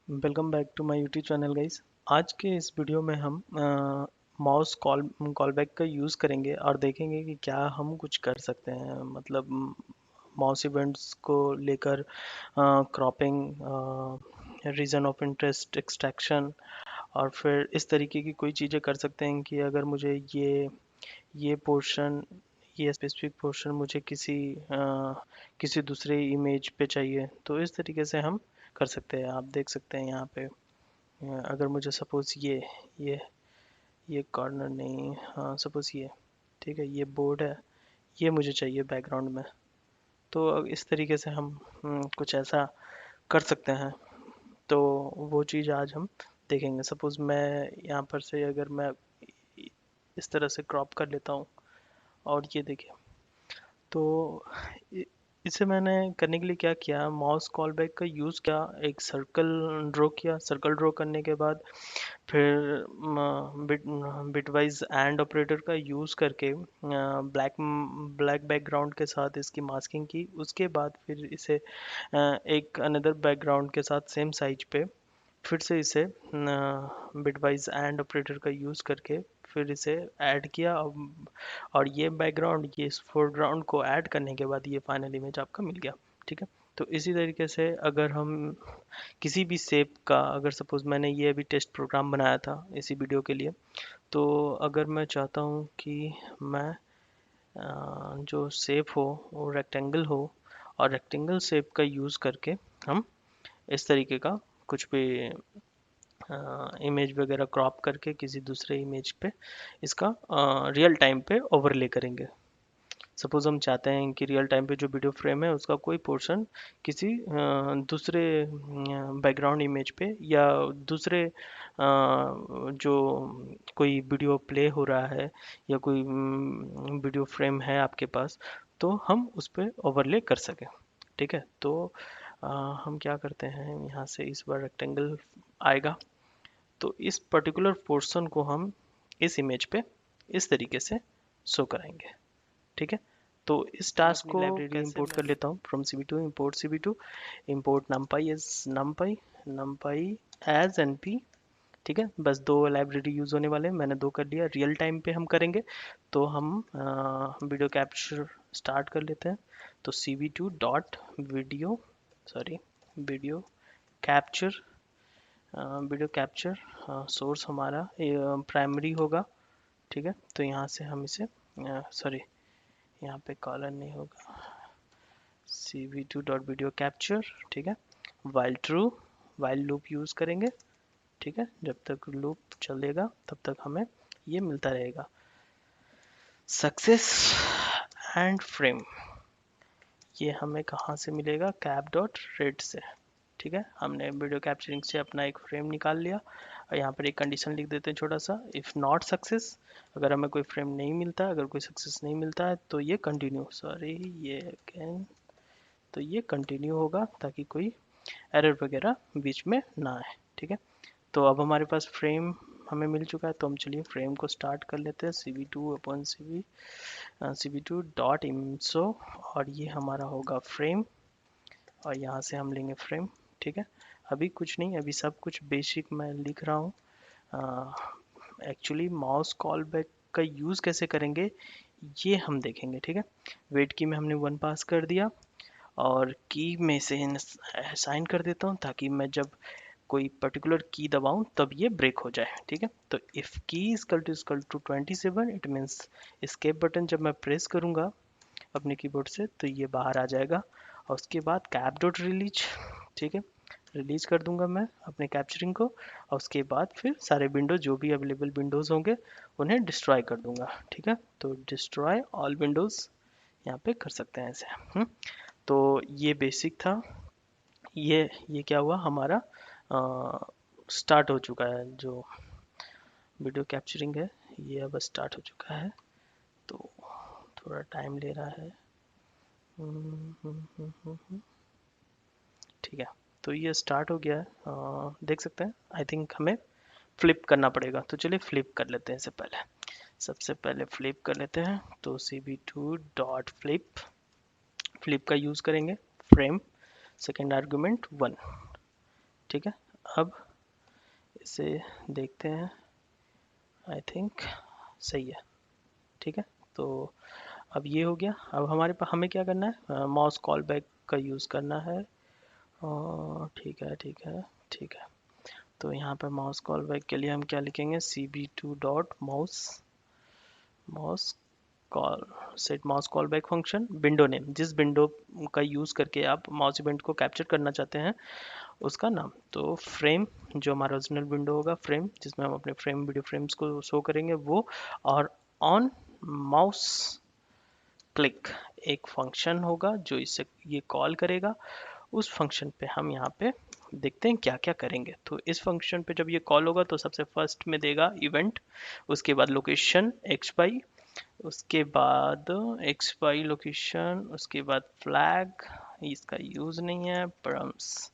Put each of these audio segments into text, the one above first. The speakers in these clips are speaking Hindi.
Welcome back to my YouTube channel guys. आज के इस वीडियो में हम माउस कॉलबैक का यूज़ करेंगे और देखेंगे कि क्या हम कुछ कर सकते हैं, मतलब माउस इवेंट्स को लेकर cropping, region of interest extraction, और फिर इस तरीके की कोई चीज़ें कर सकते हैं कि अगर मुझे ये पोर्शन, ये स्पेसिफिक पोर्शन मुझे किसी दूसरे इमेज पे चाहिए, तो इस तरीके से हम कर सकते हैं। आप देख सकते हैं यहाँ पे, अगर मुझे सपोज ये ये कॉर्नर नहीं, हाँ सपोज ये, ठीक है, ये बोर्ड है, ये मुझे चाहिए बैकग्राउंड में। तो अब इस तरीके से हम कुछ ऐसा कर सकते हैं। तो वो चीज़ आज हम देखेंगे। सपोज मैं यहाँ पर से अगर मैं इस तरह से क्रॉप कर लेता हूँ, और ये देखिए, तो इ- इसे मैंने करने के लिए क्या किया, माउस कॉलबैक का यूज़ किया, एक सर्कल ड्रॉ किया। सर्कल ड्रॉ करने के बाद फिर बिटवाइज एंड ऑपरेटर का यूज़ करके ब्लैक ब्लैक बैकग्राउंड के साथ इसकी मास्किंग की। उसके बाद फिर इसे एक अनदर बैकग्राउंड के साथ सेम साइज पे फिर से इसे बिटवाइज एंड ऑपरेटर का यूज़ करके फिर इसे ऐड किया। और ये बैकग्राउंड, ये इस फोरग्राउंड को ऐड करने के बाद ये फाइनल इमेज आपका मिल गया। ठीक है। तो इसी तरीके से अगर हम किसी भी शेप का, अगर सपोज मैंने ये अभी टेस्ट प्रोग्राम बनाया था इसी वीडियो के लिए, तो अगर मैं चाहता हूँ कि मैं जो शेप हो वो रेक्टेंगल हो, और रेक्टेंगल शेप का यूज़ करके हम इस तरीके का कुछ भी इमेज वगैरह क्रॉप करके किसी दूसरे इमेज पे इसका रियल टाइम पे ओवरले करेंगे। सपोज हम चाहते हैं कि रियल टाइम पे जो वीडियो फ्रेम है उसका कोई पोर्शन किसी दूसरे बैकग्राउंड इमेज पे, या दूसरे जो कोई वीडियो प्ले हो रहा है, या कोई वीडियो फ्रेम है आपके पास, तो हम उस पर ओवरले कर सकें। ठीक है। तो अ, हम क्या करते हैं, यहाँ से इस बार रेक्टेंगल आएगा, तो इस पर्टिकुलर पोर्शन को हम इस इमेज पे इस तरीके से शो कराएंगे। ठीक है। तो इस मैं टास्क अपनी को लाइब्रेरी कैसे इंपोर्ट मैं कर लेता हूँ from CV2 import CV2 import numpy as numpy as np। ठीक है, बस दो लाइब्रेरी यूज़ होने वाले हैं, मैंने दो कर लिया। रियल टाइम पे हम करेंगे, तो हम वीडियो कैप्चर स्टार्ट कर लेते हैं। तो CV2 dot video, sorry, video capture, video capture source हमारा प्राइमरी होगा। ठीक है। तो यहाँ से हम इसे, सॉरी, यहाँ पे कॉलर नहीं होगा, CV2 डॉट वीडियो कैप्चर। ठीक है। While true, while loop use करेंगे। ठीक है, जब तक लूप चलेगा तब तक हमें ये मिलता रहेगा, सक्सेस एंड फ्रेम। ये हमें कहाँ से मिलेगा, कैप डॉट रेड से। ठीक है, हमने वीडियो कैप्चरिंग से अपना एक फ्रेम निकाल लिया। और यहाँ पर एक कंडीशन लिख देते हैं छोटा सा, इफ़ नॉट सक्सेस, अगर हमें कोई फ्रेम नहीं मिलता, अगर कोई सक्सेस नहीं मिलता है, तो ये कंटिन्यू, सॉरी, ये अगेन, तो ये कंटिन्यू होगा ताकि कोई एरर वगैरह बीच में ना आए। ठीक है। तो अब हमारे पास फ्रेम हमें मिल चुका है, तो हम चलिए फ्रेम को स्टार्ट कर लेते हैं। CV2 डॉट इम्सो, और ये हमारा होगा फ्रेम, और यहाँ से हम लेंगे फ्रेम। ठीक है। अभी कुछ नहीं, अभी सब कुछ बेसिक मैं लिख रहा हूँ। एक्चुअली माउस कॉल बैक का यूज़ कैसे करेंगे ये हम देखेंगे। ठीक है। वेट की में हमने 1 पास कर दिया, और की में से साइन कर देता हूँ ताकि मैं जब कोई पर्टिकुलर की दबाऊं तब ये ब्रेक हो जाए। ठीक है। तो if key equal to 27, it means escape button जब मैं प्रेस करूंगा अपने कीबोर्ड से तो ये बाहर आ जाएगा। और उसके बाद कैप डॉट रिलीज, ठीक है, रिलीज कर दूंगा मैं अपने कैप्चरिंग को। और उसके बाद फिर सारे विंडो जो भी अवेलेबल विंडोज़ होंगे उन्हें डिस्ट्रॉय कर दूंगा। ठीक है। तो डिस्ट्रॉय ऑल विंडोज़ यहाँ पे कर सकते हैं ऐसे। तो ये बेसिक था। ये क्या हुआ हमारा, स्टार्ट हो चुका है जो वीडियो कैप्चरिंग है, ये अब स्टार्ट हो चुका है। तो थोड़ा टाइम ले रहा है। ठीक है। तो ये स्टार्ट हो गया है, देख सकते हैं। आई थिंक हमें फ्लिप करना पड़ेगा, तो चलिए फ्लिप कर लेते हैं। सबसे पहले फ्लिप कर लेते हैं। तो CV2 डॉट फ्लिप, फ्लिप का यूज़ करेंगे। Frame, second argument 1। ठीक है। अब इसे देखते हैं, आई थिंक सही है। ठीक है, तो अब ये हो गया। अब हमारे पास हमें क्या करना है, माउस कॉल बैक का यूज़ करना है। और ठीक है ठीक है ठीक है, तो यहाँ पर माउस कॉल बैक के लिए हम क्या लिखेंगे, cb2 dot mouse call set mouse call back function window name, जिस विंडो का यूज़ करके आप माउस इवेंट को कैप्चर करना चाहते हैं उसका नाम। तो फ्रेम, जो हमारा ओरिजिनल विंडो होगा, फ्रेम जिसमें हम अपने फ्रेम वीडियो फ्रेम्स को शो करेंगे वो। और ऑन माउस क्लिक एक फंक्शन होगा जो इसे ये कॉल करेगा। उस फंक्शन पे हम यहाँ पे देखते हैं क्या क्या करेंगे। तो इस फंक्शन पे जब ये कॉल होगा तो सबसे फर्स्ट में देगा इवेंट, उसके बाद लोकेशन xy, उसके बाद xy लोकेशन, उसके बाद फ्लैग, इसका यूज़ नहीं है, परम्स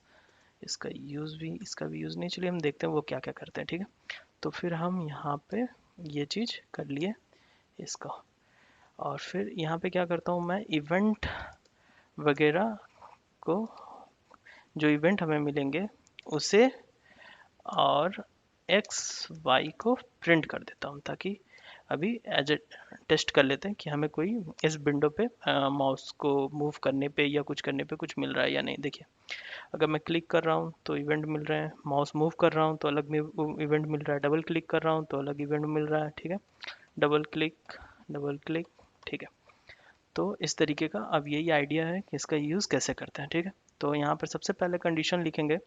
इसका भी यूज़ नहीं। चलिए हम देखते हैं वो क्या क्या करते हैं। ठीक है, तो फिर हम यहाँ पे ये चीज़ कर लिए इसका। और फिर यहाँ पे क्या करता हूँ मैं, इवेंट वगैरह को, जो इवेंट हमें मिलेंगे उसे और एक्स वाई को प्रिंट कर देता हूँ, ताकि अभी एज ए टेस्ट कर लेते हैं कि हमें कोई इस विंडो पे माउस को मूव करने पे या कुछ करने पे कुछ मिल रहा है या नहीं। देखिए, अगर मैं क्लिक कर रहा हूँ तो इवेंट मिल रहे हैं, माउस मूव कर रहा हूँ तो अलग में इवेंट मिल रहा है, डबल क्लिक कर रहा हूँ तो अलग इवेंट मिल रहा है। ठीक है, डबल क्लिक डबल क्लिक। ठीक है, तो इस तरीके का अब यही आइडिया है कि इसका यूज़ कैसे करते हैं। ठीक है, तो यहाँ पर सबसे पहले कंडीशन लिखेंगे।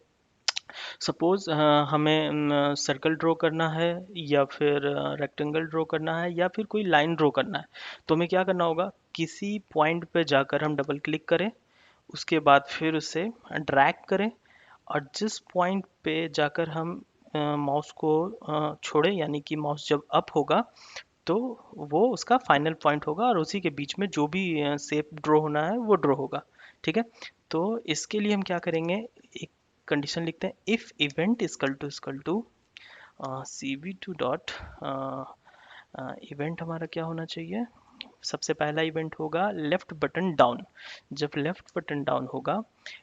सपोज हमें सर्कल ड्रॉ करना है या फिर रेक्टेंगल ड्रॉ करना है या फिर कोई लाइन ड्रॉ करना है, तो हमें क्या करना होगा, किसी पॉइंट पे जाकर हम डबल क्लिक करें, उसके बाद फिर उसे ड्रैग करें, और जिस पॉइंट पे जाकर हम माउस को छोड़े, यानी कि माउस जब अप होगा तो वो उसका फाइनल पॉइंट होगा, और उसी के बीच में जो भी शेप ड्रॉ होना है वो ड्रॉ होगा। ठीक है, तो इसके लिए हम क्या करेंगे, एक कंडीशन लिखते हैं, if event equal to cv2 dot event हमारा क्या होना चाहिए, सबसे पहला इवेंट होगा लेफ्ट बटन डाउन। जब लेफ्ट बटन डाउन होगा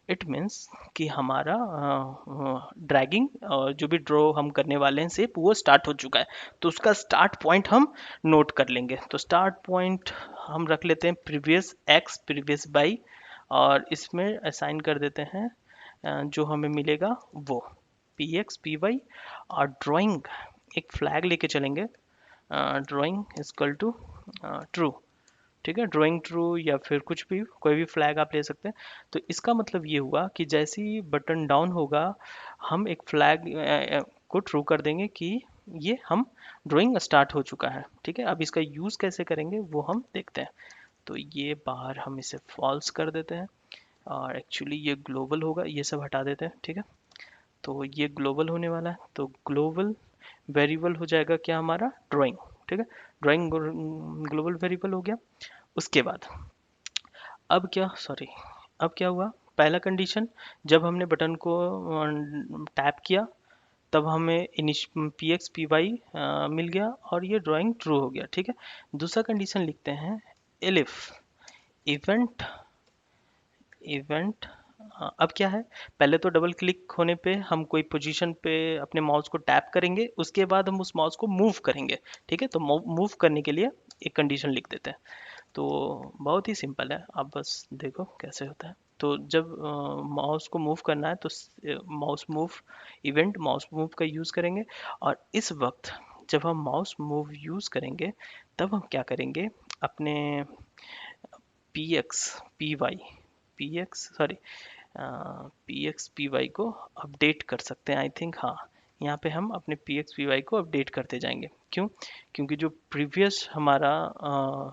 इट मीन्स कि हमारा ड्रैगिंग जो भी ड्रॉ हम करने वाले हैं शेप वो स्टार्ट हो चुका है, तो उसका स्टार्ट पॉइंट हम नोट कर लेंगे। तो स्टार्ट पॉइंट हम रख लेते हैं प्रीवियस एक्स प्रीवियस बाई, और इसमें असाइन कर देते हैं जो हमें मिलेगा वो पी एक्स पी वाई। और ड्राइंग एक फ्लैग लेके चलेंगे, ड्राइंग इक्वल टू ट्रू। ठीक है, ड्राइंग ट्रू या फिर कुछ भी, कोई भी फ्लैग आप ले सकते हैं। तो इसका मतलब ये हुआ कि जैसे ही बटन डाउन होगा हम एक फ्लैग को ट्रू कर देंगे कि ये हम ड्राइंग स्टार्ट हो चुका है। ठीक है, अब इसका यूज़ कैसे करेंगे वो हम देखते हैं। तो ये बाहर हम इसे फॉल्स कर देते हैं, और एक्चुअली ये ग्लोबल होगा, ये सब हटा देते हैं। ठीक है, तो ये ग्लोबल होने वाला है, तो ग्लोबल वेरिएबल हो जाएगा क्या हमारा, ड्राइंग। ठीक है, ड्राइंग ग्लोबल वेरिएबल हो गया। उसके बाद अब क्या, सॉरी, अब क्या हुआ, पहला कंडीशन, जब हमने बटन को टैप किया तब हमें पी एक्स पी वाई मिल गया और ये ड्राइंग ट्रू हो गया। ठीक है, दूसरा कंडीशन लिखते हैं, एलिफ इवेंट इवेंट अब क्या है, पहले तो डबल क्लिक होने पे हम कोई पोजीशन पे अपने माउस को टैप करेंगे, उसके बाद हम उस माउस को मूव करेंगे। ठीक है, तो मूव करने के लिए एक कंडीशन लिख देते हैं। तो बहुत ही सिंपल है, आप बस देखो कैसे होता है। तो जब माउस को मूव करना है तो mouse move event mouse move का यूज़ करेंगे। और इस वक्त जब हम माउस मूव यूज़ करेंगे तब हम क्या करेंगे, अपने P X P Y P X sorry P X P Y को अपडेट कर सकते हैं, आई थिंक। हाँ, यहाँ पे हम अपने पी एक्स पी वाई को अपडेट करते जाएंगे। क्यों, क्योंकि जो प्रीवियस हमारा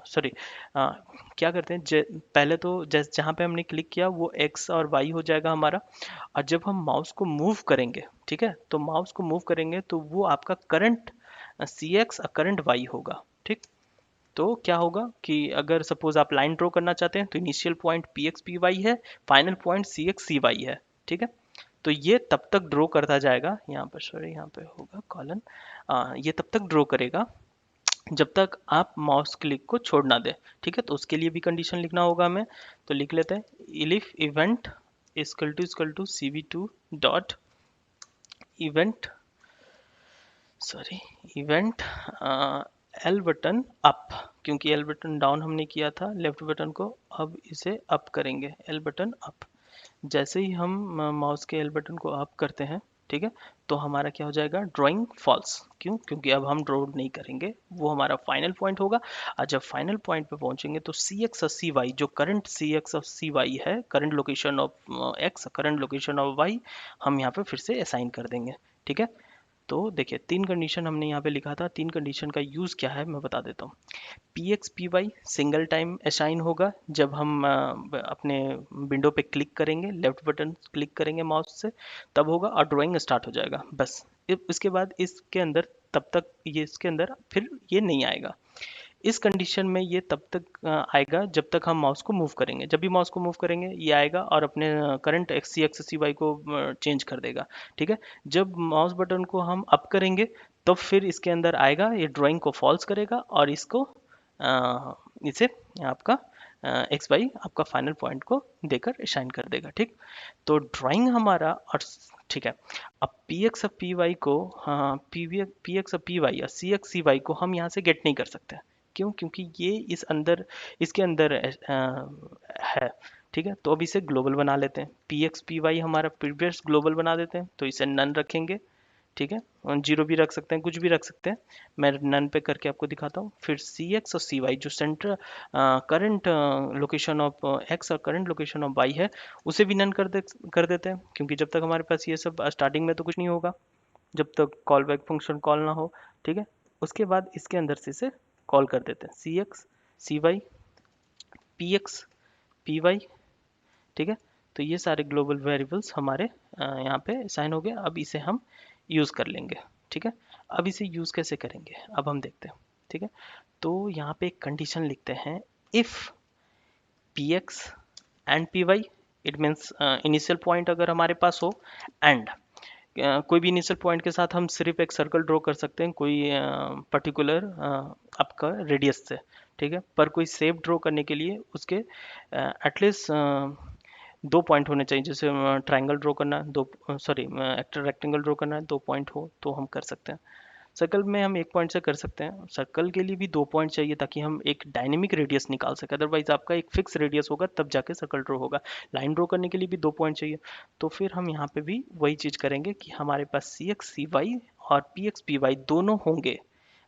सॉरी क्या करते हैं, पहले तो जहाँ पे हमने क्लिक किया वो एक्स और वाई हो जाएगा हमारा। और जब हम माउस को मूव करेंगे, ठीक है, तो माउस को मूव करेंगे तो वो आपका करंट सी एक्स और करंट वाई होगा। ठीक, तो क्या होगा कि अगर सपोज आप लाइन ड्रॉ करना चाहते हैं तो initial point P X P Y है, final point C X C Y है। ठीक है, तो ये तब तक ड्रॉ करता जाएगा, यहाँ पर सॉरी यहाँ पे होगा कॉलन, ये तब तक ड्रॉ करेगा जब तक आप माउस क्लिक को छोड़ ना दें। ठीक है, तो उसके लिए भी कंडीशन लिखना होगा हमें, तो लिख लेते हैं, elif event equal to C V two dot event sorry event L button up, क्योंकि एल बटन डाउन हमने किया था लेफ्ट बटन को, अब इसे अप करेंगे, एल बटन अप। जैसे ही हम माउस के एल बटन को अप करते हैं, ठीक है, तो हमारा क्या हो जाएगा, ड्राइंग फॉल्स। क्यों? क्योंकि अब हम ड्रॉ नहीं करेंगे, वो हमारा फाइनल पॉइंट होगा। और जब फाइनल पॉइंट पे पहुंचेंगे तो सी एक्स और सी वाई, जो करंट सी एक्स और सी वाई है, current location of X, current location of Y, हम यहाँ पे फिर से असाइन कर देंगे। ठीक है, तो देखिए तीन कंडीशन हमने यहाँ पे लिखा था, तीन कंडीशन का यूज़ क्या है मैं बता देता हूँ। P X P Y single time assign होगा जब हम अपने विंडो पे क्लिक करेंगे, लेफ्ट बटन क्लिक करेंगे माउस से, तब होगा और ड्राइंग स्टार्ट हो जाएगा बस। इसके बाद इसके अंदर तब तक ये इसके अंदर फिर ये नहीं आएगा। इस कंडीशन में ये तब तक आएगा जब तक हम माउस को मूव करेंगे। जब भी माउस को मूव करेंगे ये आएगा और अपने करंट एक्स सी एक्स सी वाई को चेंज कर देगा। ठीक है, जब माउस बटन को हम अप करेंगे तो फिर इसके अंदर आएगा, ये ड्राइंग को फॉल्स करेगा और इसको इसे आपका एक्स वाई आपका फाइनल पॉइंट को देकर शाइन कर देगा। ठीक, तो ड्राइंग हमारा और ठीक है। अब पी एक्स और पी वाई को, हाँ पी एक्स और पी वाई और सी एक्स सी वाई को हम यहाँ से गेट नहीं कर सकते। क्यों? क्योंकि ये इस अंदर इसके अंदर है। ठीक है, तो अब इसे ग्लोबल बना लेते हैं, पी एक्स पी वाई हमारा प्रीवियस ग्लोबल बना देते हैं, तो इसे नन रखेंगे। ठीक है, और जीरो भी रख सकते हैं, कुछ भी रख सकते हैं, मैं नन पे करके आपको दिखाता हूँ। फिर सी एक्स और सी वाई जो centre current location of x और करंट लोकेशन ऑफ वाई है, उसे भी नन कर देते हैं, क्योंकि जब तक हमारे पास ये सब स्टार्टिंग में तो कुछ नहीं होगा, जब तक कॉल बैक फंक्शन कॉल ना हो। ठीक है, उसके बाद इसके अंदर से इसे कॉल कर देते हैं, C X C Y P X P Y. ठीक है, तो ये सारे ग्लोबल वेरिएबल्स हमारे यहाँ पे साइन हो गए। अब इसे हम यूज़ कर लेंगे। ठीक है, अब इसे यूज़ कैसे करेंगे अब हम देखते हैं। ठीक है, तो यहाँ पे एक कंडीशन लिखते हैं, if P X and P Y, it means initial point अगर हमारे पास हो, एंड कोई भी इनिशियल पॉइंट के साथ हम सिर्फ एक सर्कल ड्रॉ कर सकते हैं, कोई पर्टिकुलर आपका रेडियस से। ठीक है, पर कोई शेप ड्रॉ करने के लिए उसके एटलीस्ट दो पॉइंट होने चाहिए। जैसे ट्रायंगल ड्रॉ करना है, दो सॉरी रेक्टेंगल ड्रॉ करना है, दो पॉइंट हो तो हम कर सकते हैं। सर्कल में हम एक पॉइंट से कर सकते हैं, सर्कल के लिए भी दो पॉइंट चाहिए ताकि हम एक डायनेमिक रेडियस निकाल सकें। अदरवाइज आपका एक फिक्स रेडियस होगा तब जाके सर्कल ड्रॉ होगा। लाइन ड्रॉ करने के लिए भी दो पॉइंट चाहिए, तो फिर हम यहाँ पे भी वही चीज़ करेंगे कि हमारे पास सी एक्स सी वाई और पी एक्स पी वाई दोनों होंगे।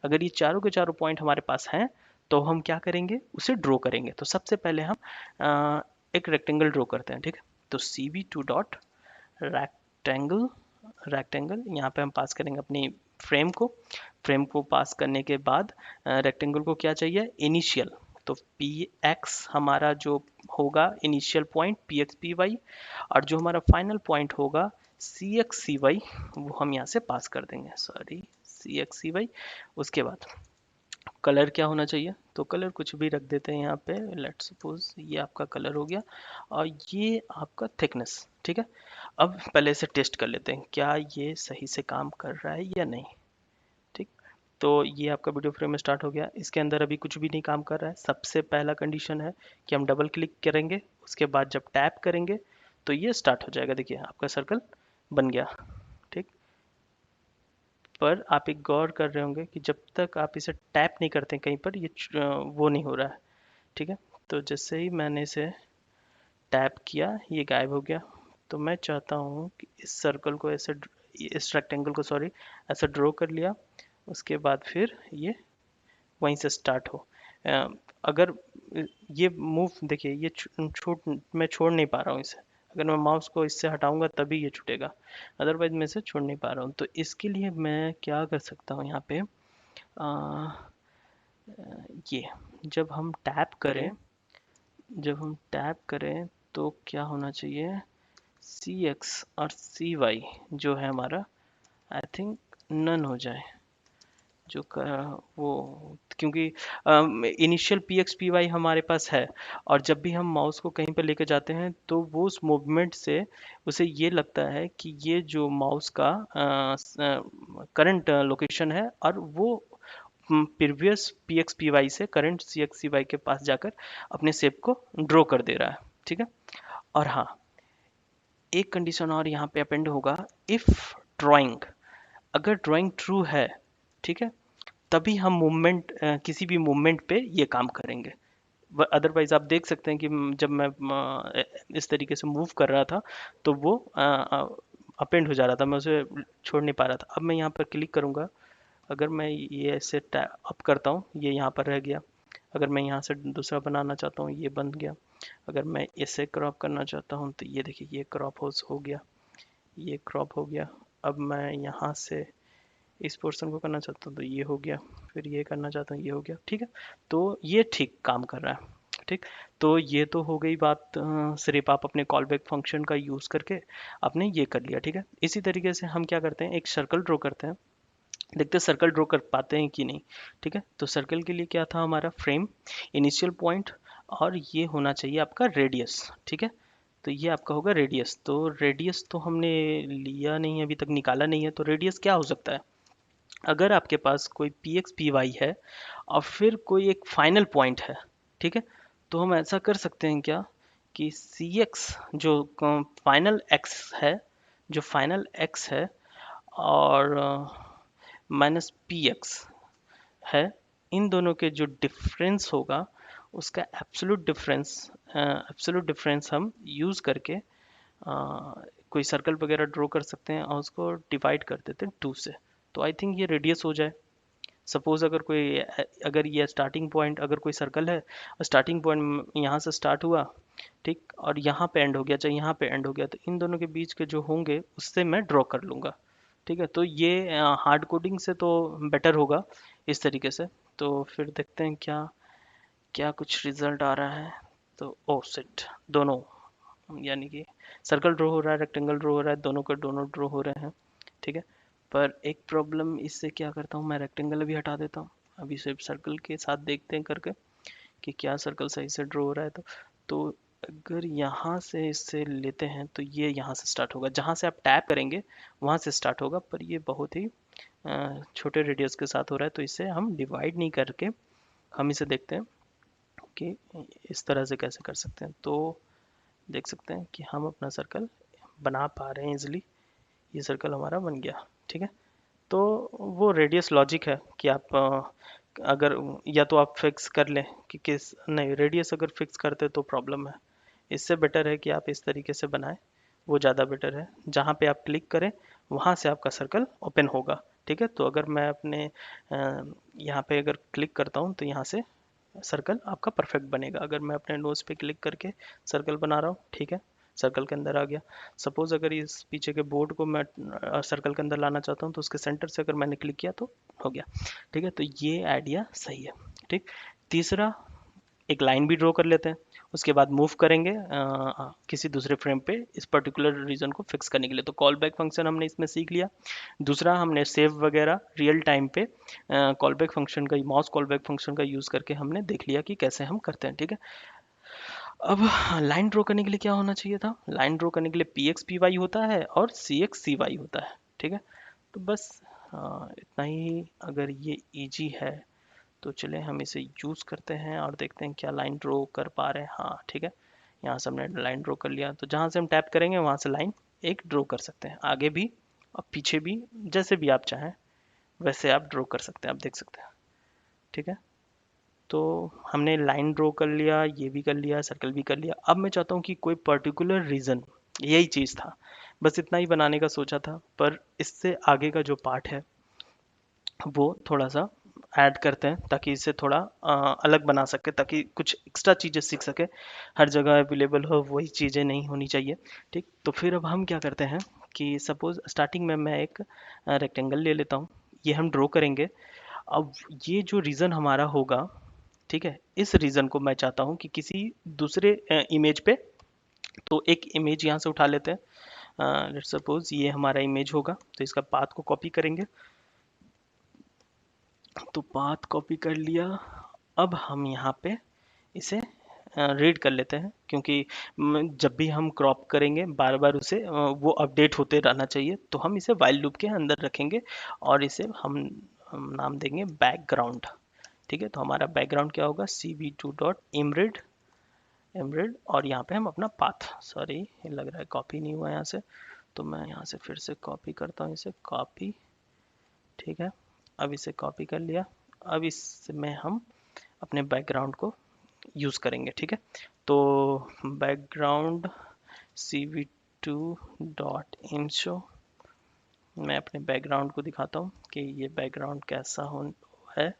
अगर ये चारों के चारों पॉइंट हमारे पास हैं तो हम क्या करेंगे, उसे ड्रॉ करेंगे। तो सबसे पहले हम एक रेक्टेंगल ड्रॉ करते हैं। ठीक है, तो C V two dot rectangle, rectangle यहाँ पे हम पास करेंगे अपनी फ्रेम को पास करने के बाद रेक्टेंगल को क्या चाहिए, इनिशियल। तो पी एक्स हमारा जो होगा initial point P X P Y, और जो हमारा फाइनल पॉइंट होगा सी एक्स सी वाई, वो हम यहाँ से पास कर देंगे, sorry C X C Y. उसके बाद कलर क्या होना चाहिए, तो कलर कुछ भी रख देते हैं यहाँ पे, लेट्स सपोज ये आपका कलर हो गया और ये आपका थिकनेस। ठीक है, अब पहले इसे टेस्ट कर लेते हैं क्या ये सही से काम कर रहा है या नहीं। ठीक, तो ये आपका वीडियो फ्रेम स्टार्ट हो गया, इसके अंदर अभी कुछ भी नहीं काम कर रहा है। सबसे पहला कंडीशन है कि हम डबल क्लिक करेंगे, उसके बाद जब टैप करेंगे तो ये स्टार्ट हो जाएगा। देखिए आपका सर्कल बन गया। ठीक, पर आप एक गौर कर रहे होंगे कि जब तक आप इसे टैप नहीं करते कहीं पर ये वो नहीं हो रहा है। ठीक है, तो जैसे ही मैंने इसे टैप किया ये गायब हो गया। तो मैं चाहता हूँ कि इस सर्कल को ऐसे, इस रेक्टेंगल को सॉरी ऐसा ड्रॉ कर लिया, उसके बाद फिर ये वहीं से स्टार्ट हो। अ, अगर ये मूव देखिए ये छूट मैं छोड़ नहीं पा रहा हूँ इसे, अगर मैं माउस को इससे हटाऊंगा तभी ये छूटेगा, अदरवाइज मैं इसे छोड़ नहीं पा रहा हूँ। तो इसके लिए मैं क्या कर सकता हूँ यहाँ पे, ये जब हम टैप करें, तो क्या होना चाहिए, सी एक्स और सी वाई जो है हमारा, आई थिंक नन हो जाए, जो वो, क्योंकि initial P X P Y हमारे पास है, और जब भी हम माउस को कहीं पर लेकर जाते हैं तो वो उस मूवमेंट से उसे ये लगता है कि ये जो माउस का करंट लोकेशन है, और वो previous P X P Y से current C X C Y के पास जाकर अपने शेप को ड्रॉ कर दे रहा है। ठीक है, और हाँ एक कंडीशन और यहाँ पे अपेंड होगा, इफ ड्राइंग, अगर ड्राइंग ट्रू है, ठीक है, तभी हम मूवमेंट, किसी भी मूवमेंट पे ये काम करेंगे। अदरवाइज आप देख सकते हैं कि जब मैं इस तरीके से मूव कर रहा था तो वो अपेंड हो जा रहा था, मैं उसे छोड़ नहीं पा रहा था। अब मैं यहाँ पर क्लिक करूँगा, अगर मैं ये ऐसे अप करता हूँ ये यहाँ पर रह गया, अगर मैं यहाँ से दूसरा बनाना चाहता हूँ ये बन गया, अगर मैं इसे क्रॉप करना चाहता हूँ तो ये देखिए ये क्रॉप हो गया, ये क्रॉप हो गया। अब मैं यहाँ से इस पोर्शन को करना चाहता हूँ तो ये हो गया, फिर ये करना चाहता हूँ ये हो गया, ठीक है। तो ये ठीक काम कर रहा है, ठीक। तो ये तो हो गई बात, सिर्फ आप अपने कॉल बैक फंक्शन का यूज़ करके आपने ये कर लिया, ठीक है। इसी तरीके से हम क्या करते हैं, एक सर्कल ड्रॉ करते हैं, देखते हैं सर्कल ड्रॉ कर पाते हैं कि नहीं, ठीक है। तो सर्कल के लिए क्या था हमारा, फ्रेम, इनिशियल पॉइंट, और ये होना चाहिए आपका रेडियस, ठीक है। तो ये आपका होगा रेडियस, तो रेडियस तो हमने लिया नहीं है, अभी तक निकाला नहीं है, तो रेडियस क्या हो सकता है, अगर आपके पास कोई पी एक्स पी वाई है और फिर कोई एक फाइनल पॉइंट है, ठीक है, तो हम ऐसा कर सकते हैं क्या, कि सी एक्स जो फाइनल एक्स है, जो फाइनल एक्स है, और माइनस पी एक्स है, इन दोनों के जो डिफरेंस होगा उसका एब्सोल्यूट डिफरेंस हम यूज़ करके कोई सर्कल वगैरह ड्रॉ कर सकते हैं और उसको डिवाइड कर देते हैं 2 से, तो आई थिंक ये रेडियस हो जाए। सपोज अगर कोई, अगर ये स्टार्टिंग पॉइंट, अगर कोई सर्कल है, स्टार्टिंग पॉइंट यहाँ से स्टार्ट हुआ, ठीक, और यहाँ पे एंड हो गया, चाहे यहाँ पे एंड हो गया, तो इन दोनों के बीच के जो होंगे उससे मैं ड्रॉ कर लूँगा, ठीक है। तो ये हार्ड कोडिंग से तो बेटर होगा इस तरीके से। तो फिर देखते हैं क्या क्या कुछ रिजल्ट आ रहा है। तो ओ सेट, दोनों, यानी कि सर्कल ड्रॉ हो रहा है, रेक्टेंगल ड्रॉ हो रहा है, दोनों का दोनों ड्रॉ हो रहे हैं, ठीक है। पर एक प्रॉब्लम, इससे क्या करता हूँ मैं, रेक्टेंगल भी हटा देता हूँ, अभी सिर्फ सर्कल के साथ देखते हैं करके कि क्या सर्कल सही से ड्रॉ हो रहा है। तो अगर यहाँ से इससे लेते हैं तो ये यहाँ से स्टार्ट होगा, जहाँ से आप टैप करेंगे वहाँ से स्टार्ट होगा, पर ये बहुत ही छोटे रेडियस के साथ हो रहा है, तो इसे हम डिवाइड नहीं करके हम इसे देखते हैं कि इस तरह से कैसे कर सकते हैं। तो देख सकते हैं कि हम अपना सर्कल बना पा रहे हैं इजिली, ये सर्कल हमारा बन गया, ठीक है। तो वो रेडियस लॉजिक है कि आप अगर, या तो आप फिक्स कर लें कि किस, नहीं, रेडियस अगर फिक्स करते तो प्रॉब्लम है, इससे बेटर है कि आप इस तरीके से बनाएं, वो ज़्यादा बेटर है, जहाँ पे आप क्लिक करें वहाँ से आपका सर्कल ओपन होगा, ठीक है। तो अगर मैं अपने यहाँ पे अगर क्लिक करता हूँ तो यहाँ से सर्कल आपका परफेक्ट बनेगा। अगर मैं अपने नोज पे क्लिक करके सर्कल बना रहा हूँ, ठीक है, सर्कल के अंदर आ गया। सपोज अगर इस पीछे के बोर्ड को मैं सर्कल के अंदर लाना चाहता हूँ तो उसके सेंटर से अगर मैंने क्लिक किया तो हो गया, ठीक है। तो ये आइडिया सही है, ठीक। तीसरा, एक लाइन भी ड्रॉ कर लेते हैं, उसके बाद मूव करेंगे किसी दूसरे फ्रेम पे इस पर्टिकुलर रीजन को फिक्स करने के लिए। तो कॉल बैक फंक्शन हमने इसमें सीख लिया। दूसरा, हमने सेव वगैरह रियल टाइम पे कॉल बैक फंक्शन का, माउस कॉल बैक फंक्शन का यूज़ करके हमने देख लिया कि कैसे हम करते हैं, ठीक है। अब लाइन ड्रॉ करने के लिए क्या होना चाहिए था, लाइन ड्रॉ करने के लिए पी एक्स पी वाई होता है और सी एक्स सी वाई होता है, ठीक है। तो बस इतना ही, अगर ये इजी है तो चले हम इसे यूज़ करते हैं और देखते हैं क्या लाइन ड्रॉ कर पा रहे हैं। हाँ, ठीक है, यहाँ से हमने लाइन ड्रॉ कर लिया, तो जहाँ से हम टैप करेंगे वहाँ से लाइन एक ड्रॉ कर सकते हैं, आगे भी और पीछे भी, जैसे भी आप चाहें वैसे आप ड्रॉ कर सकते हैं, आप देख सकते हैं, ठीक है। तो हमने लाइन ड्रॉ कर लिया, ये भी कर लिया, सर्कल भी कर लिया। अब मैं चाहता हूँ कि कोई पर्टिकुलर रीज़न, यही चीज़ था, बस इतना ही बनाने का सोचा था, पर इससे आगे का जो पार्ट है वो थोड़ा सा ऐड करते हैं ताकि इसे थोड़ा अलग बना सके, ताकि कुछ एक्स्ट्रा चीज़ें सीख सके, हर जगह अवेलेबल हो वही चीज़ें नहीं होनी चाहिए, ठीक। तो फिर अब हम क्या करते हैं कि सपोज स्टार्टिंग में मैं एक रेक्टेंगल ले लेता हूँ, ये हम ड्रॉ करेंगे। अब ये जो रीज़न हमारा होगा, ठीक है, इस रीज़न को मैं चाहता हूँ कि किसी दूसरे इमेज पे, तो एक इमेज यहाँ से उठा लेते हैं, लेट्स सपोज ये हमारा इमेज होगा, तो इसका पाथ को कॉपी करेंगे, तो पाथ कॉपी कर लिया। अब हम यहाँ पे इसे रीड कर लेते हैं, क्योंकि जब भी हम क्रॉप करेंगे बार बार उसे वो अपडेट होते रहना चाहिए, तो हम इसे वाइल लूप के अंदर रखेंगे और इसे हम नाम देंगे बैकग्राउंड, ठीक है। तो हमारा बैकग्राउंड क्या होगा, cv2.imrid, और यहाँ पे हम अपना पाथ, सॉरी लग रहा है कॉपी नहीं हुआ यहाँ से, तो मैं यहाँ से फिर से कॉपी करता हूँ, इसे कॉपी, ठीक है। अब इसे कॉपी कर लिया। अब इसमें हम अपने बैकग्राउंड को यूज़ करेंगे, ठीक है। तो बैकग्राउंड cv2.info, मैं अपने बैकग्राउंड को दिखाता हूँ कि ये बैकग्राउंड कैसा हो है।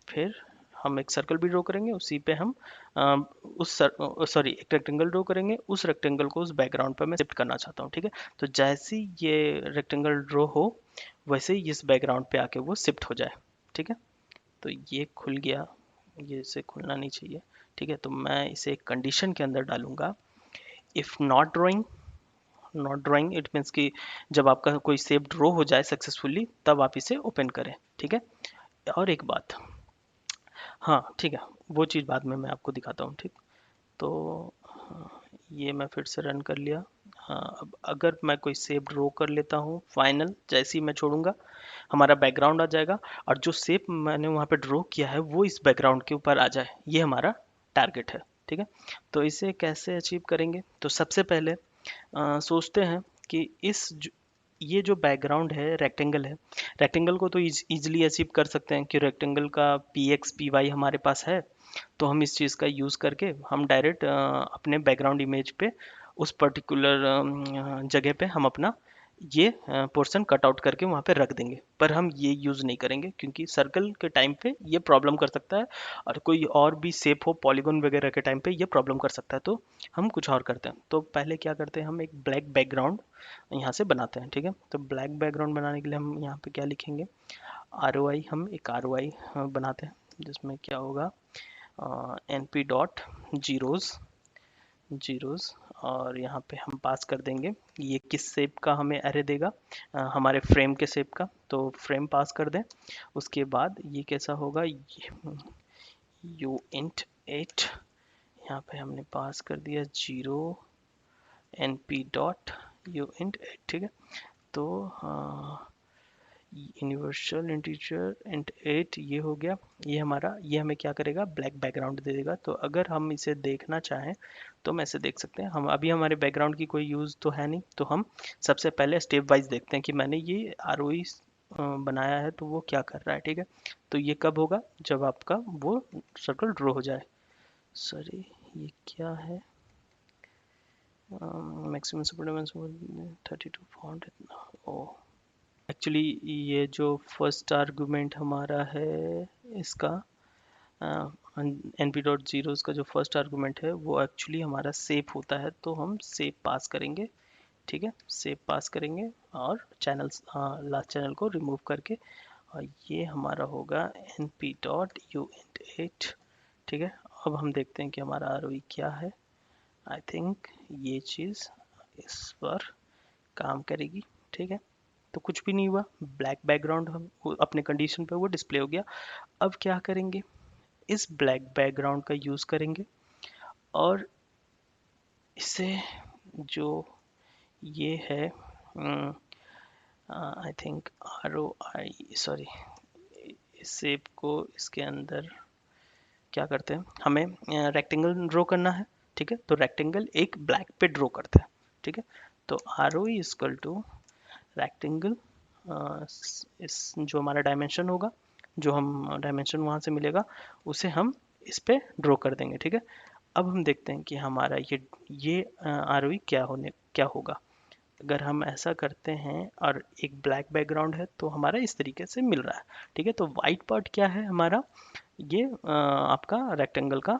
फिर हम एक सर्कल भी ड्रॉ करेंगे, उसी पे हम एक रेक्टेंगल ड्रॉ करेंगे, उस रेक्टेंगल को उस बैकग्राउंड पर मैं शिफ्ट करना चाहता हूँ, ठीक है। तो जैसे ही ये रेक्टेंगल ड्रॉ हो वैसे ही इस बैकग्राउंड पे आके वो शिफ्ट हो जाए, ठीक है। तो ये खुल गया, ये इसे खुलना नहीं चाहिए, ठीक है। तो मैं इसे एक कंडीशन के अंदर डालूंगा, if not drawing it means कि जब आपका कोई शेप ड्रॉ हो जाए सक्सेसफुली तब आप इसे ओपन करें, ठीक है। और एक बात, हाँ ठीक है, वो चीज़ बाद में मैं आपको दिखाता हूँ, ठीक। तो ये मैं फिर से रन कर लिया। हाँ, अब अगर मैं कोई शेप ड्रॉ कर लेता हूँ, फाइनल जैसे ही मैं छोड़ूंगा हमारा बैकग्राउंड आ जाएगा, और जो शेप मैंने वहाँ पे ड्रॉ किया है वो इस बैकग्राउंड के ऊपर आ जाए, ये हमारा टारगेट है, ठीक है। तो इसे कैसे अचीव करेंगे, तो सबसे पहले सोचते हैं कि ये जो बैकग्राउंड है रेक्टेंगल है, रेक्टेंगल को तो इजीली अचीव कर सकते हैं कि रेक्टेंगल का पी एक्स पी वाई हमारे पास है। तो हम इस चीज़ का यूज़ करके हम डायरेक्ट अपने बैकग्राउंड इमेज पे उस पर्टिकुलर जगह पे हम अपना ये पोर्शन कट आउट करके वहाँ पे रख देंगे। पर हम ये यूज़ नहीं करेंगे क्योंकि सर्कल के टाइम पे ये प्रॉब्लम कर सकता है, और कोई और भी शेप हो पॉलीगॉन वगैरह के टाइम पे ये प्रॉब्लम कर सकता है। तो हम कुछ और करते हैं। तो पहले क्या करते हैं, हम एक ब्लैक बैकग्राउंड यहाँ से बनाते हैं, ठीक है। तो ब्लैक बैकग्राउंड बनाने के लिए हम यहाँ पे क्या लिखेंगे, आर ओ आई, हम एक आर ओ आई बनाते हैं जिसमें क्या होगा, N P dot zeros zeros, और यहाँ पे हम पास कर देंगे ये किस शेप का हमें एरे देगा, हमारे फ्रेम के शेप का। तो फ्रेम पास कर दें। उसके बाद ये कैसा होगा, यू इंट एट, यहाँ पे हमने पास कर दिया zero N P dot U int eight, ठीक है। तो यूनिवर्सल इंटीजर इंट एट ये हो गया। ये हमारा, ये हमें क्या करेगा, ब्लैक बैकग्राउंड दे देगा। तो अगर हम इसे देखना चाहें तो हम ऐसे देख सकते हैं। हम अभी हमारे बैकग्राउंड की कोई यूज़ तो है नहीं, तो हम सबसे पहले स्टेप वाइज देखते हैं कि मैंने ये आर बनाया है तो वो क्या कर रहा है, ठीक है। तो ये कब होगा, जब आपका वो सर्कल ड्रॉ हो जाए। सॉरी, ये क्या है, मैक्सिमम सपोर्ट 32 फॉन्ट, ओ एक्चुअली ये जो फर्स्ट आर्गुमेंट हमारा है इसका, एन पी डॉट जीरोज़ का जो फर्स्ट आर्गुमेंट है वो एक्चुअली हमारा सेप होता है। तो हम सेप पास करेंगे, ठीक है, सेप पास करेंगे और चैनल्स लास्ट चैनल को रिमूव करके, और ये हमारा होगा N P dot U int eight, ठीक है। अब हम देखते हैं कि हमारा आर क्या है। आई थिंक ये चीज़ इस पर काम करेगी, ठीक है। तो कुछ भी नहीं हुआ, ब्लैक बैकग्राउंड हम अपने कंडीशन पे वो डिस्प्ले हो गया। अब क्या करेंगे, इस ब्लैक बैकग्राउंड का यूज़ करेंगे और इसे जो ये है, I think R O I, sorry, इस शेप को इसके अंदर क्या करते हैं, हमें रेक्टेंगल ड्रॉ करना है, ठीक है। तो रेक्टेंगल एक ब्लैक पे ड्रॉ करते हैं, ठीक है। तो R O equal to rectangle, इस जो हमारा डायमेंशन होगा, जो हम डायमेंशन वहाँ से मिलेगा उसे हम इस पे ड्रॉ कर देंगे, ठीक है। अब हम देखते हैं कि हमारा ये आर क्या होगा। अगर हम ऐसा करते हैं और एक ब्लैक बैकग्राउंड है तो हमारा इस तरीके से मिल रहा है, ठीक है। तो वाइट पार्ट क्या है हमारा, ये आपका रेक्टेंगल का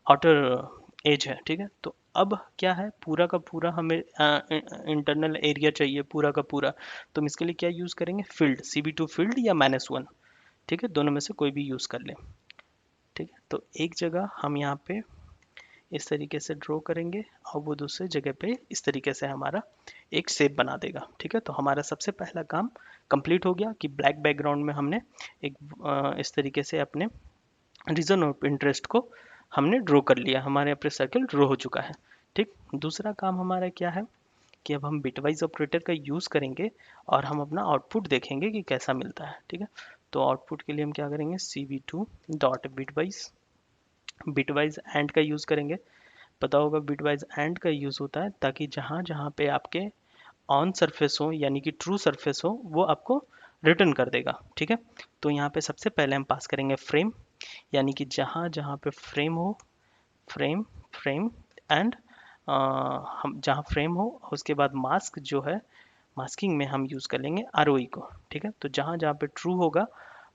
आउटर एज है, ठीक है। तो अब क्या है, पूरा का पूरा हमें इंटरनल एरिया चाहिए पूरा का पूरा। तो हम इसके लिए क्या यूज़ करेंगे, फील्ड, CB2 फील्ड या -1, ठीक है, दोनों में से कोई भी यूज़ कर लें, ठीक है। तो एक जगह हम यहाँ पे इस तरीके से ड्रॉ करेंगे और वो दूसरे जगह पे इस तरीके से हमारा एक शेप बना देगा, ठीक है। तो हमारा सबसे पहला काम कंप्लीट हो गया कि ब्लैक बैकग्राउंड में हमने एक इस तरीके से अपने रीजन ऑफ इंटरेस्ट को हमने ड्रॉ कर लिया, हमारे अपने सर्कल ड्रॉ हो चुका है, ठीक। दूसरा काम हमारा क्या है कि अब हम बिटवाइज ऑपरेटर का यूज़ करेंगे और हम अपना आउटपुट देखेंगे कि कैसा मिलता है, ठीक है। तो आउटपुट के लिए हम क्या करेंगे, CV2 dot bitwise, bitwise and का यूज़ करेंगे। पता होगा बिटवाइज एंड का यूज़ होता है ताकि जहाँ जहाँ पे आपके ऑन सरफेस हो यानी कि ट्रू सरफेस हो वो आपको रिटर्न कर देगा। ठीक है, तो यहाँ पे सबसे पहले हम पास करेंगे फ्रेम, यानी कि जहाँ जहाँ पे फ्रेम हो, फ्रेम फ्रेम एंड हम जहाँ फ्रेम हो उसके बाद मास्क जो है, मास्किंग में हम यूज़ कर लेंगे आरओई को। ठीक है, तो जहाँ जहाँ पे ट्रू होगा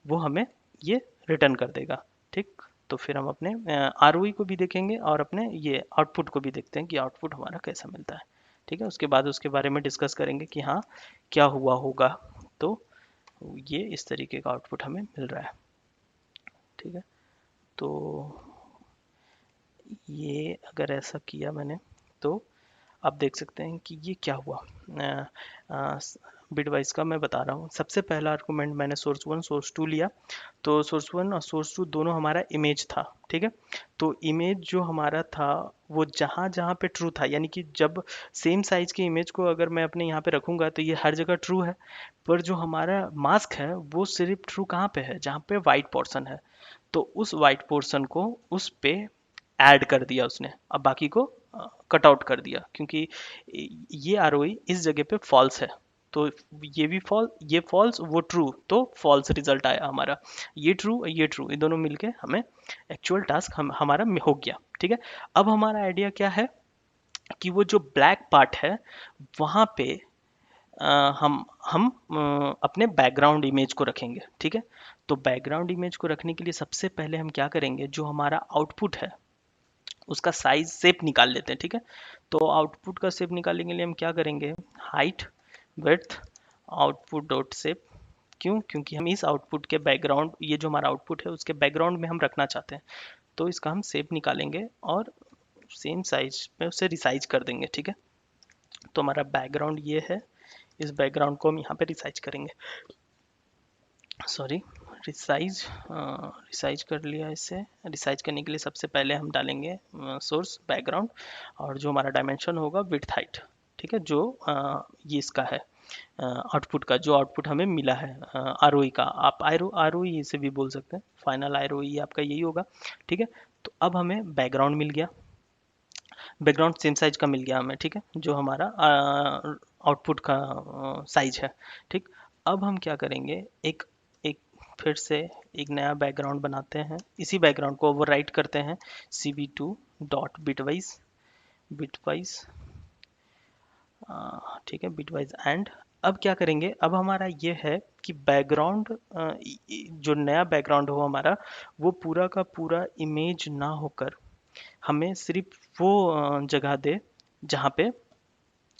वो हमें ये रिटर्न कर देगा। ठीक, तो फिर हम अपने आरओई को भी देखेंगे और अपने ये आउटपुट को भी देखते हैं कि आउटपुट हमारा कैसा मिलता है। ठीक है, उसके बाद उसके बारे में डिस्कस करेंगे कि हाँ क्या हुआ होगा। तो ये इस तरीके का आउटपुट हमें मिल रहा है। ठीक है, तो ये अगर ऐसा किया मैंने तो आप देख सकते हैं कि ये क्या हुआ। बिट वाइज का मैं बता रहा हूँ। सबसे पहला आर्गुमेंट मैंने सोर्स वन सोर्स टू लिया, तो सोर्स वन और सोर्स टू दोनों हमारा इमेज था। ठीक है, तो इमेज जो हमारा था वो जहाँ जहाँ पे ट्रू था, यानी कि जब सेम साइज की इमेज को अगर मैं अपने यहाँ पे रखूंगा तो ये हर जगह ट्रू है, पर जो हमारा मास्क है वो सिर्फ ट्रू कहाँ पे है, जहाँ पे वाइट पोर्शन है। तो उस वाइट पोर्शन को उस पे ऐड कर दिया उसने, अब बाकी को कट आउट कर दिया, क्योंकि ये आरओई इस जगह पे फॉल्स है। तो ये भी फॉल, ये फॉल्स वो ट्रू, तो फॉल्स रिजल्ट आया हमारा। ये ट्रू ये ट्रू, ये दोनों मिलके हमें एक्चुअल टास्क हमारा हो गया। ठीक है, अब हमारा आइडिया क्या है कि वो जो ब्लैक पार्ट है वहाँ पे अ, हम अपने बैकग्राउंड इमेज को रखेंगे। ठीक है, तो बैकग्राउंड इमेज को रखने के लिए सबसे पहले हम क्या करेंगे, जो हमारा आउटपुट है उसका साइज शेप निकाल लेते हैं। ठीक है, तो आउटपुट का शेप निकालने के लिए हम क्या करेंगे, height width output dot shape. क्यों, क्योंकि हम इस आउटपुट के बैकग्राउंड, ये जो हमारा आउटपुट है उसके बैकग्राउंड में हम रखना चाहते हैं, तो इसका हम शेप निकालेंगे और सेम साइज में उसे रिसाइज कर देंगे। ठीक है, तो हमारा बैकग्राउंड ये है, इस बैकग्राउंड को हम यहाँ पे रिसाइज करेंगे, सॉरी रिसाइज, रिसाइज कर लिया। इसे रिसाइज करने के लिए सबसे पहले हम डालेंगे सोर्स बैकग्राउंड और जो हमारा डायमेंशन होगा विड्थ हाइट। ठीक है, जो ये इसका है आउटपुट का, जो आउटपुट हमें मिला है आरओई का, आप आरओई इसे भी बोल सकते हैं, फाइनल आरओई आपका यही होगा। ठीक है, तो अब हमें बैकग्राउंड मिल गया, बैकग्राउंड सेम साइज का मिल गया हमें। ठीक है, जो हमारा आउटपुट का साइज है। ठीक, अब हम क्या करेंगे, एक एक फिर से एक नया बैकग्राउंड बनाते हैं, इसी बैकग्राउंड को ओवरराइट करते हैं cv2 डॉट बिटवाइज, बिटवाइज, ठीक है बिटवाइज एंड। अब क्या करेंगे, अब हमारा ये है कि बैकग्राउंड, जो नया बैकग्राउंड हो हमारा, वो पूरा का पूरा इमेज ना होकर हमें सिर्फ वो जगह दे जहाँ पे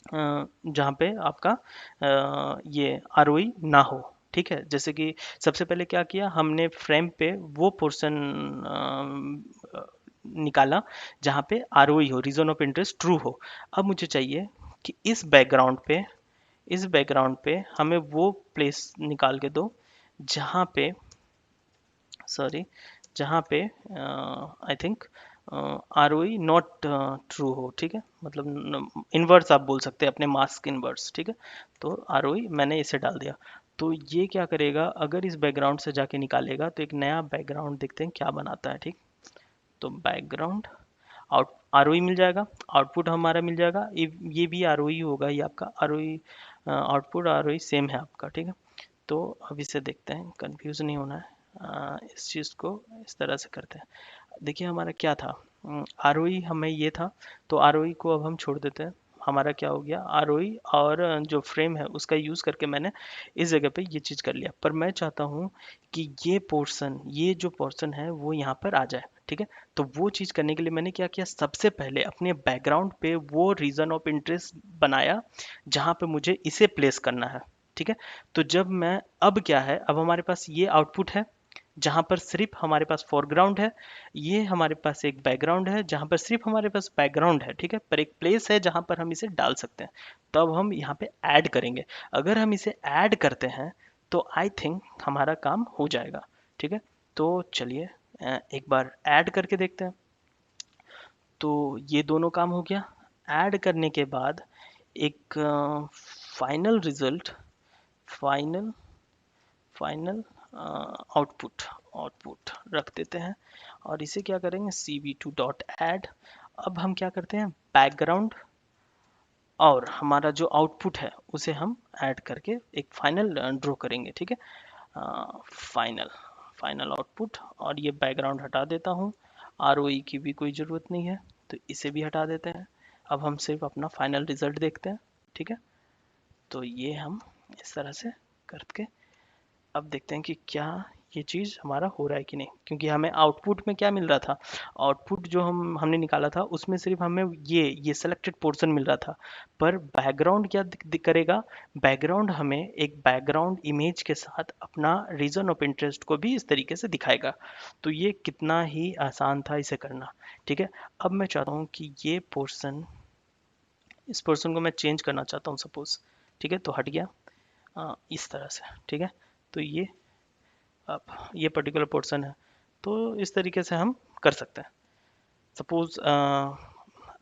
जहाँ पे आपका ये आरओई ना हो। ठीक है, जैसे कि सबसे पहले क्या किया हमने, फ्रेम पे वो पोर्शन निकाला जहाँ पे आरओई हो, रीजन ऑफ इंटरेस्ट ट्रू हो। अब मुझे चाहिए कि इस बैकग्राउंड पे हमें वो प्लेस निकाल के दो जहाँ पे, सॉरी, जहाँ पे I think R O E not true हो। ठीक है, मतलब इन्वर्स आप बोल सकते हैं, अपने मास्क इन्वर्स। ठीक है, तो आर ओ ई मैंने इसे डाल दिया। तो ये क्या करेगा, अगर इस बैकग्राउंड से जाके निकालेगा तो एक नया बैकग्राउंड देखते हैं क्या बनाता है। ठीक, तो बैकग्राउंड आउट आर ओ ई मिल जाएगा, आउटपुट हमारा मिल जाएगा, ये भी आर ओ ई होगा, ये आपका are O E output are O E same है आपका। ठीक है, तो अब इसे देखते हैं, कंफ्यूज नहीं होना है। इस चीज़ को इस तरह से करते हैं। देखिए हमारा क्या था, आर हमें ये था, तो आर को अब हम छोड़ देते हैं। हमारा क्या हो गया, आर और जो फ्रेम है उसका यूज़ करके मैंने इस जगह पे ये चीज़ कर लिया, पर मैं चाहता हूँ कि ये पोर्शन, ये जो पोर्शन है वो यहाँ पर आ जाए। ठीक है, तो वो चीज़ करने के लिए मैंने क्या किया, सबसे पहले अपने बैकग्राउंड पे वो रीजन ऑफ इंटरेस्ट बनाया जहाँ पे मुझे इसे प्लेस करना है। ठीक है, तो जब मैं, अब क्या है, अब हमारे पास ये आउटपुट है जहाँ पर सिर्फ हमारे पास फोरग्राउंड है, ये हमारे पास एक बैकग्राउंड है जहाँ पर सिर्फ हमारे पास बैकग्राउंड है। ठीक है, पर एक प्लेस है जहाँ पर हम इसे डाल सकते हैं। तो अब हम यहाँ पे ऐड करेंगे, अगर हम इसे ऐड करते हैं तो आई थिंक हमारा काम हो जाएगा। ठीक है, तो चलिए एक बार ऐड करके देखते हैं। तो ये दोनों काम हो गया। ऐड करने के बाद एक final result, final final output, output रख देते हैं और इसे क्या करेंगे, cv2 डॉट ऐड। अब हम क्या करते हैं, बैकग्राउंड और हमारा जो आउटपुट है उसे हम ऐड करके एक फाइनल ड्रॉ करेंगे, ठीक है। फाइनल फाइनल आउटपुट, और ये बैकग्राउंड हटा देता हूँ। आरओई की भी कोई ज़रूरत नहीं है, तो इसे भी हटा देते हैं। अब हम सिर्फ अपना फाइनल रिजल्ट देखते हैं, ठीक है। तो ये हम इस तरह से करके अब देखते हैं कि क्या ये चीज़ हमारा हो रहा है कि नहीं, क्योंकि हमें आउटपुट में क्या मिल रहा था। आउटपुट जो हमने निकाला था उसमें सिर्फ हमें ये सेलेक्टेड पोर्शन मिल रहा था। पर बैकग्राउंड क्या करेगा, बैकग्राउंड हमें एक बैकग्राउंड इमेज के साथ अपना रीजन ऑफ इंटरेस्ट को भी इस तरीके से दिखाएगा। तो ये कितना ही आसान था इसे करना, ठीक है। अब मैं चाहता हूँ कि ये पोर्शन, इस पोर्शन को मैं चेंज करना चाहता हूँ सपोज, ठीक है। तो हट गया इस तरह से, ठीक है। तो ये अब ये पर्टिकुलर पोर्शन है, तो इस तरीके से हम कर सकते हैं। सपोज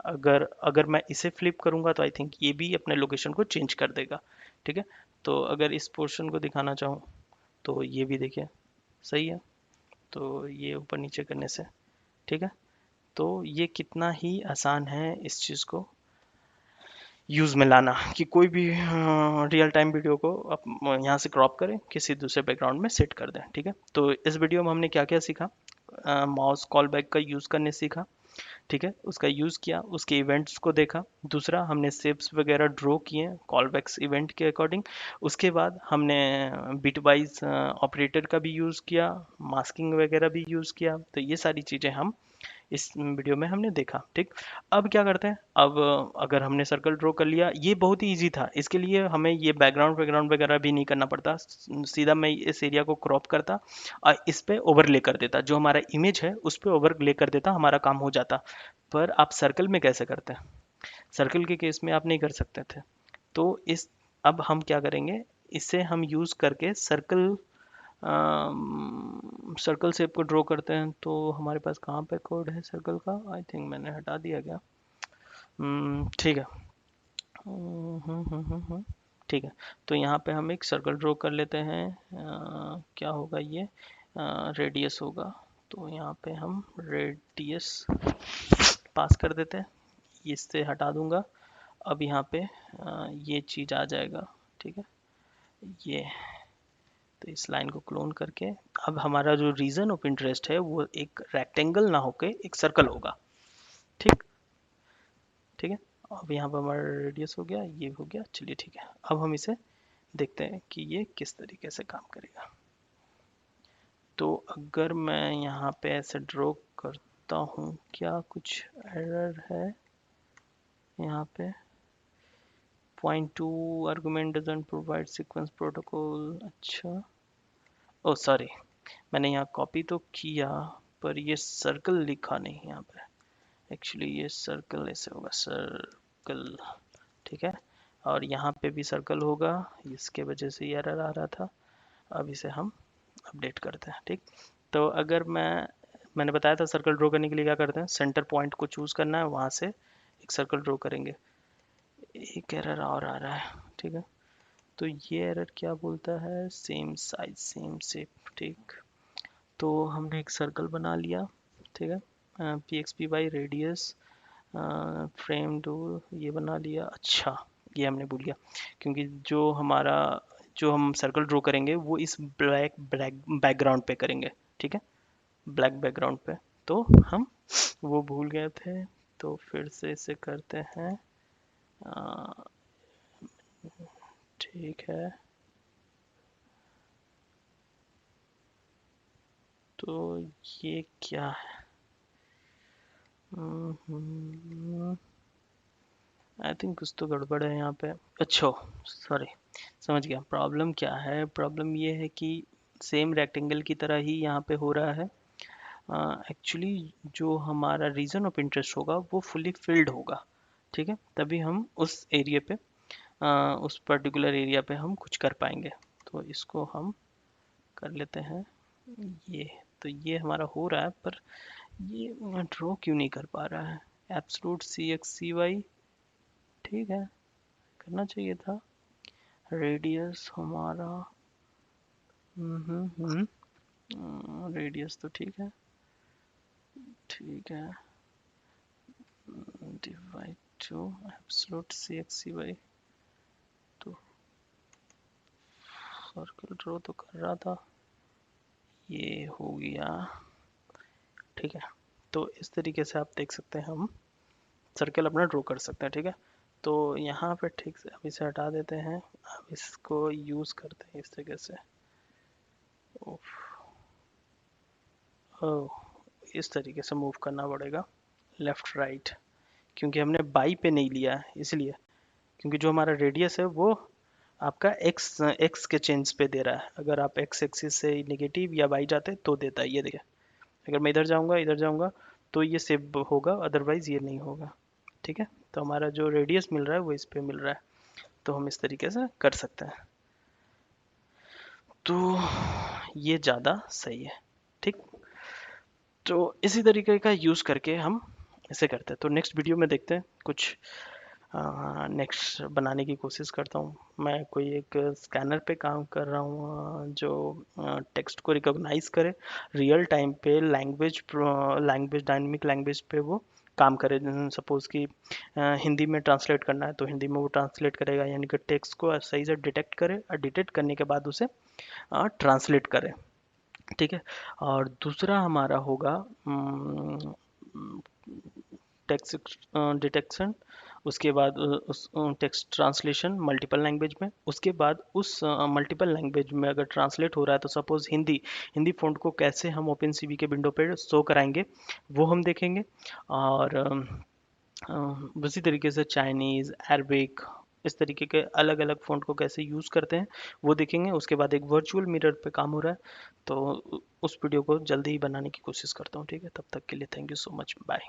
अगर अगर मैं इसे फ्लिप करूंगा तो आई थिंक ये भी अपने लोकेशन को चेंज कर देगा, ठीक है। तो अगर इस पोर्शन को दिखाना चाहूँ तो ये भी देखिए सही है। तो ये ऊपर नीचे करने से, ठीक है। तो ये कितना ही आसान है इस चीज़ को यूज़ में लाना, कि कोई भी रियल टाइम वीडियो को आप यहाँ से क्रॉप करें, किसी दूसरे बैकग्राउंड में सेट कर दें, ठीक है। तो इस वीडियो में हमने क्या क्या सीखा, माउस कॉल बैक का यूज़ करने सीखा, ठीक है। उसका यूज़ किया, उसके इवेंट्स को देखा। दूसरा, हमने शेप्स वगैरह ड्रॉ किए कॉल बैक्स इवेंट के अकॉर्डिंग। उसके बाद हमने बिट वाइज ऑपरेटर का भी यूज़ किया, मास्किंग वगैरह भी यूज़ किया। तो ये सारी चीज़ें हम इस वीडियो में हमने देखा, ठीक। अब क्या करते हैं, अब अगर हमने सर्कल ड्रॉ कर लिया, ये बहुत ही इजी था। इसके लिए हमें ये बैकग्राउंड वगैरह भी नहीं करना पड़ता। सीधा मैं इस एरिया को क्रॉप करता और इस पे ओवरले कर देता, जो हमारा इमेज है उस पे ओवरले कर देता, हमारा काम हो जाता। पर आप सर्कल में कैसे करते हैं, सर्कल के केस में आप नहीं कर सकते थे। तो इस अब हम क्या करेंगे, इसे हम यूज़ करके सर्कल सर्कल शेप को ड्रॉ करते हैं। तो हमारे पास कहाँ पे कोड है सर्कल का, आई थिंक मैंने हटा दिया गया। ठीक है। ठीक है। तो यहाँ पे हम एक सर्कल ड्रॉ कर लेते हैं। क्या होगा ये, रेडियस होगा। तो यहाँ पे हम रेडियस पास कर देते हैं, इससे हटा दूंगा। अब यहाँ पे ये चीज़ आ जाएगा, ठीक है। ये, तो इस लाइन को क्लोन करके अब हमारा जो रीजन ऑफ इंटरेस्ट है वो एक रेक्टेंगल ना होके एक सर्कल होगा, ठीक। ठीक है। अब यहाँ पर हमारा रेडियस हो गया, ये हो गया, चलिए ठीक है। अब हम इसे देखते हैं कि ये किस तरीके से काम करेगा। तो अगर मैं यहाँ पे ऐसे ड्रॉ करता हूँ, क्या कुछ एरर है यहाँ पे, point two argument doesn't provide sequence protocol, अच्छा, ओ सॉरी, मैंने यहाँ कॉपी तो किया पर ये सर्कल लिखा नहीं यहाँ पे। एक्चुअली ये सर्कल ऐसे होगा, सर्कल, ठीक है। और यहाँ पे भी सर्कल होगा, इसके वजह से ये एरर आ रहा था। अब इसे हम अपडेट करते हैं, ठीक। तो अगर मैंने बताया था सर्कल ड्रॉ करने के लिए क्या करते हैं, सेंटर पॉइंट को चूज करना है, वहाँ से एक सर्कल ड्रॉ करेंगे। एक एरर और आ रहा है, ठीक है। तो ये एरर क्या बोलता है, सेम साइज सेम शेप, ठीक। तो हमने एक सर्कल बना लिया, ठीक है। P X P Y radius frame tool ये बना लिया। अच्छा, ये हमने भूल गया, क्योंकि जो हम सर्कल ड्रॉ करेंगे वो इस ब्लैक ब्लैक बैकग्राउंड पे करेंगे, ठीक है, ब्लैक बैकग्राउंड पे। तो हम वो भूल गए थे, तो फिर से इसे करते हैं। अ, ठीक है। तो ये क्या है, आई थिंक कुछ तो गड़बड़ है यहाँ पे। अच्छा, सॉरी, समझ गया प्रॉब्लम क्या है। प्रॉब्लम ये है कि सेम रेक्टेंगल की तरह ही यहाँ पे हो रहा है। एक्चुअली जो हमारा रीजन ऑफ इंटरेस्ट होगा वो फुली फिल्ड होगा, ठीक है। तभी हम उस एरिया पे उस पर्टिकुलर एरिया पे हम कुछ कर पाएंगे। तो इसको हम कर लेते हैं ये। तो ये हमारा हो रहा है, पर ये ड्रॉ क्यों नहीं कर पा रहा है, एब्सोल्यूट सी एक्स सी वाई, ठीक है, करना चाहिए था। रेडियस हमारा रेडियस तो ठीक है, ठीक है, डिवाइड टू एब्सोल्यूट सी एक्स सी वाई। तो सर्कल ड्रॉ तो कर रहा था, ये हो गया। ठीक है, तो इस तरीके से आप देख सकते हैं हम सर्कल अपना ड्रॉ कर सकते हैं। ठीक है, तो यहाँ पे ठीक से अब इसे हटा देते हैं, अब इसको यूज़ करते हैं इस तरीके से। ओह, इस तरीके से मूव करना पड़ेगा लेफ्ट राइट, क्योंकि हमने बाई पे नहीं लिया है इसलिए, क्योंकि जो हमारा रेडियस है वो आपका एक्स एक्स के चेंज पे दे रहा है। अगर आप एक्स एक्सिस से नेगेटिव या बाई जाते तो देता है, ये देखिए। अगर मैं इधर जाऊंगा तो ये सेव होगा, अदरवाइज ये नहीं होगा। ठीक है, तो हमारा जो रेडियस मिल रहा है वो इस पे मिल रहा है, तो हम इस तरीके से कर सकते हैं। तो ये ज़्यादा सही है। ठीक, तो इसी तरीके का यूज़ करके हम इसे करते हैं। तो नेक्स्ट वीडियो में देखते हैं कुछ नेक्स्ट बनाने की कोशिश करता हूँ। मैं कोई एक स्कैनर पे काम कर रहा हूँ जो टेक्स्ट को रिकॉग्नाइज करे रियल टाइम पे, लैंग्वेज डायनेमिक लैंग्वेज पे वो काम करे। सपोज़ कि हिंदी में ट्रांसलेट करना है तो हिंदी में वो ट्रांसलेट करेगा, यानी कि टेक्स्ट को सही से डिटेक्ट करे और डिटेक्ट करने के बाद उसे ट्रांसलेट करे। ठीक है, और दूसरा हमारा होगा टेक्स्ट डिटेक्शन, उसके बाद उस टेक्स्ट ट्रांसलेशन मल्टीपल लैंग्वेज में, उसके बाद उस मल्टीपल लैंग्वेज में अगर ट्रांसलेट हो रहा है तो सपोज हिंदी, हिंदी फ़ॉन्ट को कैसे हम ओपन सीवी के विंडो पे शो कराएंगे वो हम देखेंगे। और उसी तरीके से चाइनीज़, अरबिक, इस तरीके के अलग अलग फ़ॉन्ट को कैसे यूज़ करते हैं वो देखेंगे। उसके बाद एक वर्चुअल मिरर पे काम हो रहा है, तो उस वीडियो को जल्दी ही बनाने की कोशिश करता हूँ। ठीक है, तब तक के लिए thank you so much, bye.